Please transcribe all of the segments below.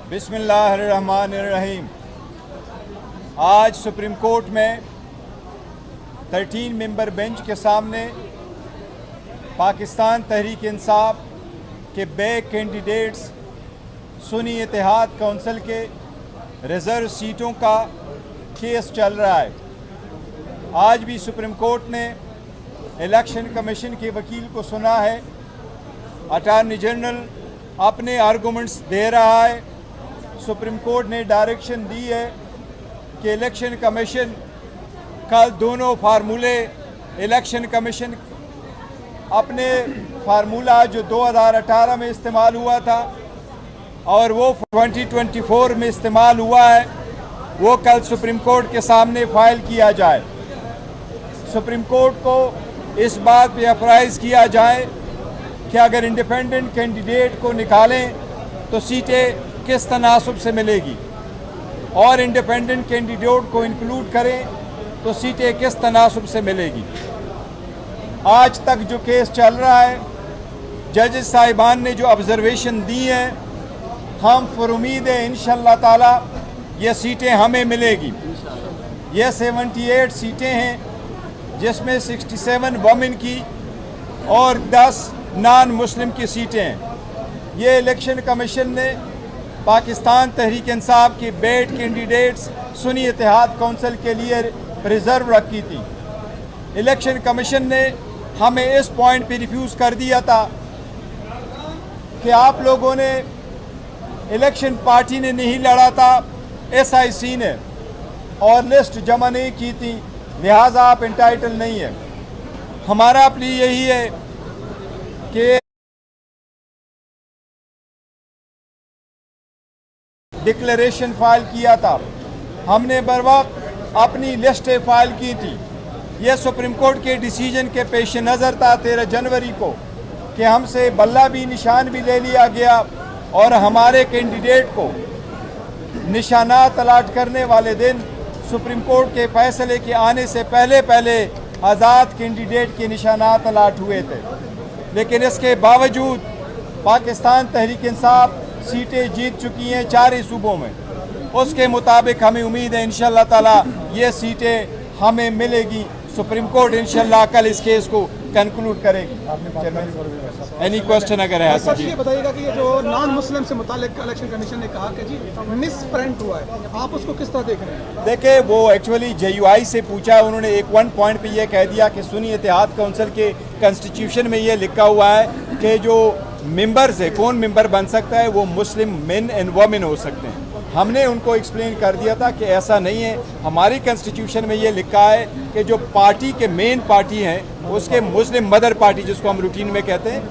बिस्मिल्लाहिर्रहमानिर्रहीम। आज supreme court में 13 मेंबर बेंच के सामने पाकिस्तान तहरीक इंसाफ के बे कैंडिडेट्स सुन्नी इत्तेहाद कौंसिल के रिज़र्व सीटों का केस चल रहा है। आज भी सुप्रीम कोर्ट ने इलेक्शन कमीशन के वकील को सुना है। अटॉर्नी जनरल अपने आर्गूमेंट्स दे रहा है। सुप्रीम कोर्ट ने डायरेक्शन दी है कि इलेक्शन कमीशन कल दोनों फार्मूले इलेक्शन कमीशन अपने फार्मूला जो 2018 में इस्तेमाल हुआ था और वो 2024 में इस्तेमाल हुआ है, वो कल सुप्रीम कोर्ट के सामने फाइल किया जाए। सुप्रीम कोर्ट को इस बात पे अप्राइज किया जाए कि अगर इंडिपेंडेंट कैंडिडेट को निकालें तो सीटें किस तनासब से मिलेगी और इंडिपेंडेंट कैंडिडेट को इंक्लूड करें तो सीटें किस तनासब से मिलेगी। आज तक जो केस चल रहा है, जजेस साहिबान ने जो ऑब्जर्वेशन दी हैं, हम पर उम्मीद है इंशाअल्लाह ताला ये सीटें हमें मिलेगी। ये 78 सीटें हैं जिसमें 67 वुमेन की और 10 नॉन मुस्लिम की सीटें हैं। ये इलेक्शन कमीशन ने पाकिस्तान तहरीक इंसाफ की बेड कैंडिडेट्स सुन्नी इत्तेहाद कौंसिल के लिए रिजर्व रखी थी। इलेक्शन कमीशन ने हमें इस पॉइंट पे रिफ्यूज़ कर दिया था कि आप लोगों ने इलेक्शन पार्टी ने नहीं लड़ा था, SIC ने, और लिस्ट जमा नहीं की थी, लिहाजा आप इंटाइटल नहीं है। हमारा प्ली यही है कि डिक्लेरेशन फाइल किया था, हमने बर वक्त अपनी लिस्टें फाइल की थी। यह सुप्रीम कोर्ट के डिसीजन के पेश नज़र था 13 जनवरी को कि हमसे बल्ला भी निशान भी ले लिया गया और हमारे कैंडिडेट को निशानात अलाट करने वाले दिन सुप्रीम कोर्ट के फैसले के आने से पहले आज़ाद कैंडिडेट के निशानात अलाट हुए थे। लेकिन इसके बावजूद पाकिस्तान तहरीक इंसाफ सीटें जीत चुकी हैं 4 सूबों में। उसके मुताबिक हमें उम्मीद है इंशाअल्लाह ताला ये सीटें हमें मिलेगी। सुप्रीम कोर्ट इंशाअल्लाह कल इस केस को कंक्लूड करेगी। एनी क्वेश्चन अगर है सर, ये बताइएगा कि ये जो नॉन मुस्लिम से मुतालिक इलेक्शन कमीशन ने कहा कि जी मिस प्रिंट हुआ है, आप उसको किस तरह देख रहे हैं? देखिए, वो एक्चुअली JUI से पूछा, उन्होंने एक वन पॉइंट पे ये कह दिया कि सुन्नी इत्तेहाद कौंसिल के कॉन्स्टिट्यूशन में ये लिखा हुआ है कि जो मेंबर्स है, कौन मेंबर बन सकता है, वो मुस्लिम मेन एंड वुमेन हो सकते हैं। हमने उनको एक्सप्लेन कर दिया था कि ऐसा नहीं है। हमारी कॉन्स्टिट्यूशन में ये लिखा है कि जो पार्टी के मेन पार्टी हैं उसके मुस्लिम मदर पार्टी जिसको हम रूटीन में कहते हैं,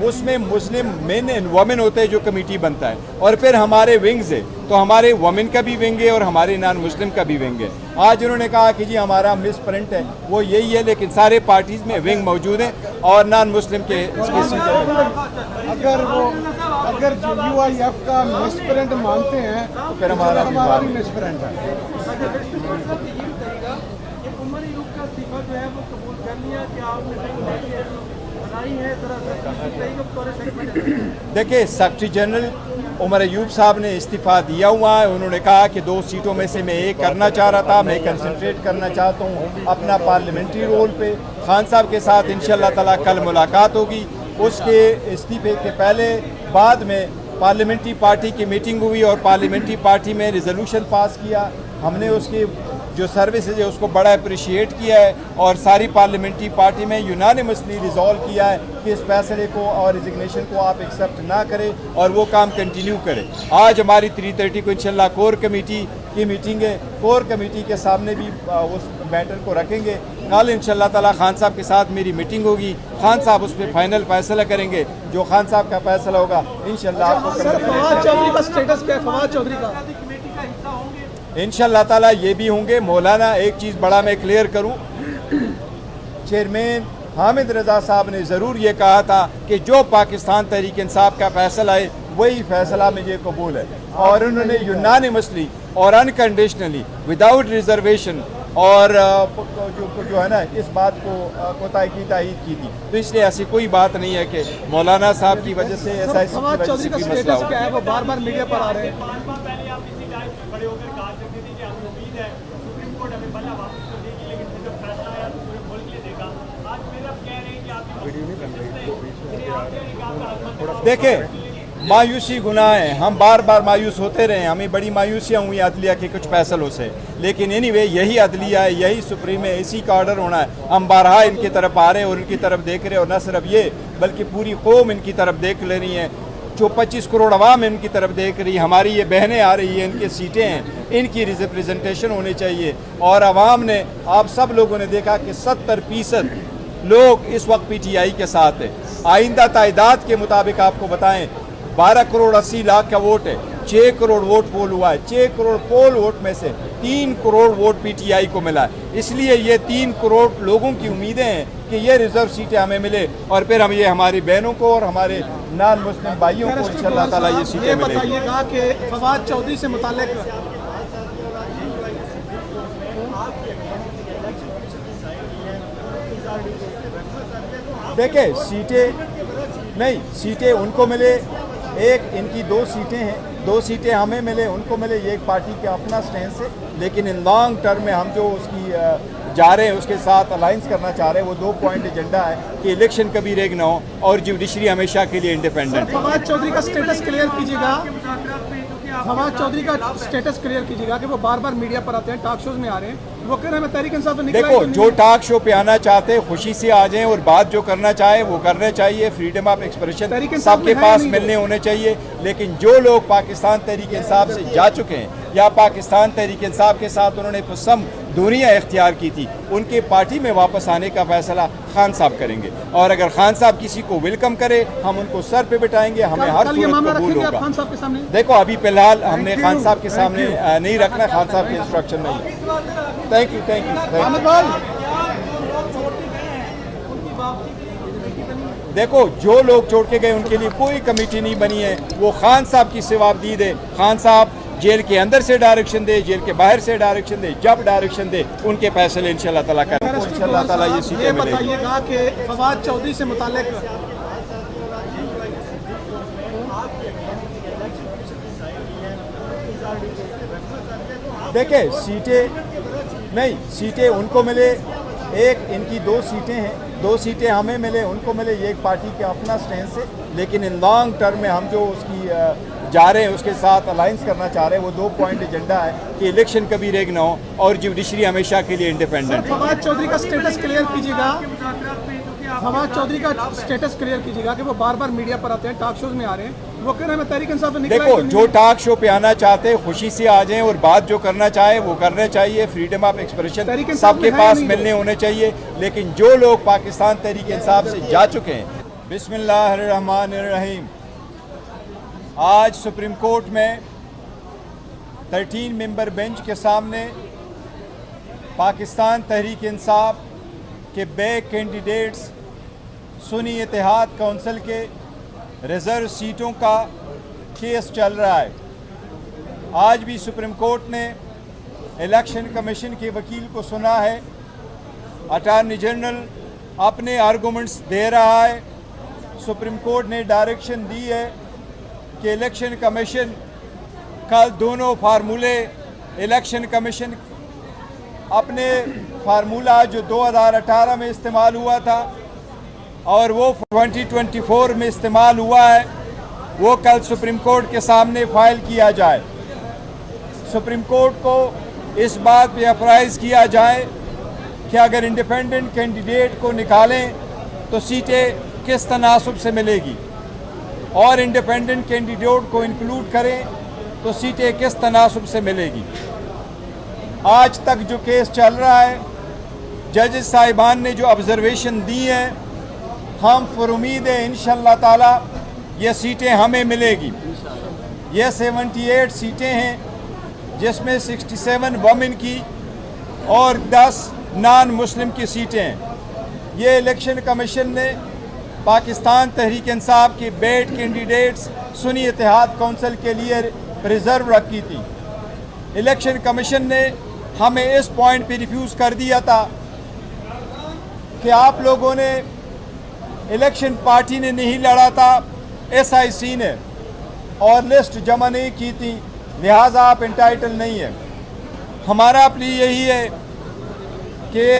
उसमें मुस्लिम मेन एंड वुमेन होते हैं जो कमेटी बनता है, और फिर हमारे विंग्स है, तो हमारे वुमेन का भी विंग है और हमारे नॉन मुस्लिम का भी विंग है। आज उन्होंने कहा कि जी हमारा मिस प्रिंट है, वो यही है, लेकिन सारे पार्टीज में विंग मौजूद हैं और नॉन मुस्लिम के अगर UIF का मिस प्रिंट मानते हैं तो फिर हमारा भी मिस प्रिंट है। देखिए, सेक्रेटरी जनरल उमर अयूब साहब ने इस्तीफ़ा दिया हुआ है। उन्होंने कहा कि 2 सीटों में से मैं एक करना चाह रहा था, मैं कंसंट्रेट करना चाहता हूँ अपना पार्लियामेंट्री रोल पे। खान साहब के साथ इंशाअल्लाह ताला कल मुलाकात होगी। उसके इस्तीफे के बाद में पार्लियामेंट्री पार्टी की मीटिंग हुई और पार्लियामेंट्री पार्टी में रिजोल्यूशन पास किया। हमने उसकी जो सर्विसेज है उसको बड़ा अप्रिशिएट किया है और सारी पार्लियामेंट्री पार्टी में यूनानिमसली रिजॉल्व किया है कि इस फैसले को और रिजिग्नेशन को आप एक्सेप्ट ना करें और वो काम कंटिन्यू करें। आज हमारी 3:30 को इंशाल्लाह कोर कमेटी की मीटिंग है। कोर कमेटी के सामने भी उस मैटर को रखेंगे। कल इंशाल्लाह ताला खान साहब के साथ मेरी मीटिंग होगी। खान साहब उस पर फाइनल फैसला करेंगे। जो खान साहब का फैसला होगा इंशाल्लाह आपको फवाद चौधरी का स्टेटस क्या है? फवाद चौधरी का इंशाअल्लाह ताला ये भी होंगे। मौलाना, एक चीज़ बड़ा मैं क्लियर करूं, चेयरमैन हामिद रज़ा साहब ने ज़रूर ये कहा था कि जो पाकिस्तान तहरीक इंसाफ का फैसला है वही फैसला मुझे कबूल है, और उन्होंने यूनानिमसली और अनकंडीशनली विदाउट रिजर्वेशन और जो है ना इस बात को कोताही की तायीद की थी। तो इसलिए ऐसी कोई बात नहीं है कि मौलाना साहब की वजह से ऐसा फवाद चौधरी का स्टेटस क्या है, वो बार बार मीडिया पर आ रहे हैं। पहले आप इसी टाइम पे खड़े होकर कहा करते थे कि हमें उम्मीद है सुप्रीम कोर्ट हमें बल्ला वापस कर देगी, लेकिन फिर जब फैसला आया तो पूरे मुल्क ने देखा। आज फिर आप कह रहे हैं कि आपकी देखे मायूसी गुनाह है, हम बार बार मायूस होते रहे, हमें बड़ी मायूसियाँ हुई अदलिया के कुछ फैसलों से, लेकिन एनीवे यही अदलिया है, यही सुप्रीम है, इसी का ऑर्डर होना है। हम बारहा इनकी तरफ आ रहे हैं और इनकी तरफ देख रहे हैं, और न सिर्फ ये बल्कि पूरी कौम इनकी तरफ देख ले रही है। जो 25 करोड़ अवाम इनकी तरफ देख रही है, हमारी ये बहनें आ रही हैं, इनकी सीटें हैं, इनकी रिप्रेजेंटेशन होनी चाहिए। और अवाम ने, आप सब लोगों ने देखा कि 70% लोग इस वक्त PTI के साथ है। आइंदा तादाद के मुताबिक आपको बताएं 12 करोड़ 80 लाख का वोट है, 6 करोड़ वोट पोल हुआ है। 6 करोड़ पोल वोट में से 3 करोड़ वोट PTI को मिला है। इसलिए ये 3 करोड़ लोगों की उम्मीदें हैं कि ये रिजर्व सीटें हमें मिले और फिर हम ये हमारी बहनों को और हमारे नॉन मुस्लिम भाइयों को इंशाअल्लाह ताला ये सीटें मिलेंगी। बताइएगा कि फवाद चौधरी से मुताल्लिक देखे सीटें उनको मिले, एक इनकी 2 सीटें हैं, 2 सीटें हमें मिले, उनको मिले, ये एक पार्टी का अपना स्टैंड है। लेकिन इन लॉन्ग टर्म में हम जो उसकी जा रहे हैं, उसके साथ अलाइंस करना चाह रहे हैं, वो 2 पॉइंट एजेंडा है कि इलेक्शन कभी रेग ना हो और जुडिशरी हमेशा के लिए इंडिपेंडेंट। फवाद चौधरी का स्टेटस क्लियर कीजिएगा, फवाद चौधरी का स्टेटस क्लियर कीजिएगा कि वो बार बार मीडिया पर आते हैं, टॉक शोज में आ रहे हैं, वो कह रहे हैं तहरीक इंसाफ से निकला है। देखो जो टॉक शो पे आना चाहते हैं खुशी से आ जाएं और बात जो करना चाहे वो करना चाहिए। फ्रीडम ऑफ एक्सप्रेशन सबके पास मिलने होने चाहिए। लेकिन जो लोग पाकिस्तान तहरीक इंसाफ से जा चुके हैं या पाकिस्तान तहरीक इंसाफ के साथ उन्होंने पुरसम दूरियां इख्तियार की थी, उनके पार्टी में वापस आने का फैसला खान साहब करेंगे। और अगर खान साहब किसी को वेलकम करे, हम उनको सर पे बिठाएंगे, हमें हर सूरत कबूल होगा। खान साहब के सामने देखो अभी फिलहाल हमने खान साहब के सामने नहीं रखना, खान साहब के इंस्ट्रक्शन नहीं। Thank you. देखो जो लोग छोड़ के गए उनके लिए कोई कमेटी नहीं बनी है, वो खान साहब की जवाबदीद है। खान साहब जेल के अंदर से डायरेक्शन दे, जेल के बाहर से डायरेक्शन दे, जब डायरेक्शन दे उनके फैसले इंशाल्लाह ताला करेंगे। इंशाल्लाह ताला ये सीटें मिलेंगी। बताइएगा कि फवाद चौधरी से मुताल्लिक देखे सीटें उनको मिले, एक इनकी 2 सीटें हैं, 2 सीटें हमें मिले, उनको मिले, ये एक पार्टी का अपना स्टैंड है। लेकिन इन लॉन्ग टर्म में हम जो उसकी जा रहे हैं, उसके साथ अलाइंस करना चाह रहे हैं, वो 2 पॉइंट एजेंडा है कि इलेक्शन कभी रेग ना हो और जुडिशरी हमेशा के लिए इंडिपेंडेंट। फवाद चौधरी का स्टेटस क्लियर कीजिएगा, फवाद चौधरी का स्टेटस क्लियर कीजिएगा कि वो बार बार मीडिया पर आते हैं, टॉक शोज में आ रहे हैं, वो कह रहे हैं तहरीक इंसाफ से निकला है। देखो जो टॉक शो पे आना चाहते हैं खुशी से आ जाएं और बात जो करना चाहे वो करना चाहिए। फ्रीडम ऑफ एक्सप्रेशन सबके पास मिलने होने चाहिए। लेकिन जो लोग पाकिस्तान तहरीक इंसाफ से जा चुके हैं, बिस्मिल्लाहिर्रहमानिर्रहीम, आज सुप्रीम कोर्ट में 13 मेंबर बेंच के सामने पाकिस्तान तहरीक इंसाफ के बैक कैंडिडेट्स सुन्नी इत्तेहाद काउंसिल के रिज़र्व सीटों का केस चल रहा है। आज भी सुप्रीम कोर्ट ने इलेक्शन कमीशन के वकील को सुना है, अटॉर्नी जनरल अपने आर्गूमेंट्स दे रहा है। सुप्रीम कोर्ट ने डायरेक्शन दी है कि इलेक्शन कमीशन कल दोनों फार्मूले, इलेक्शन कमीशन अपने फार्मूला जो 2018 में इस्तेमाल हुआ था और वो 2024 में इस्तेमाल हुआ है, वो कल सुप्रीम कोर्ट के सामने फाइल किया जाए। सुप्रीम कोर्ट को इस बात पे अप्राइज किया जाए कि अगर इंडिपेंडेंट कैंडिडेट को निकालें तो सीटें किस तनासब से मिलेगी और इंडिपेंडेंट कैंडिडेट को इंक्लूड करें तो सीटें किस तनासब से मिलेगी। आज तक जो केस चल रहा है, जजेस साहिबान ने जो ऑब्जर्वेशन दी है, हम पर उम्मीद है इंशाअल्लाह ताला ये सीटें हमें मिलेगी। ये 78 सीटें हैं जिसमें 67 वमेन की और 10 नॉन मुस्लिम की सीटें हैं। ये इलेक्शन कमीशन ने पाकिस्तान तहरीक इंसाफ के बैट कैंडिडेट्स सुन्नी इत्तेहाद काउंसिल के लिए रिजर्व रखी थी। इलेक्शन कमीशन ने हमें इस पॉइंट पे रिफ्यूज़ कर दिया था कि आप लोगों ने इलेक्शन पार्टी ने नहीं लड़ा था, SIC ने, और लिस्ट जमा नहीं की थी, लिहाजा आप इंटाइटल नहीं है। हमारा प्ली यही है कि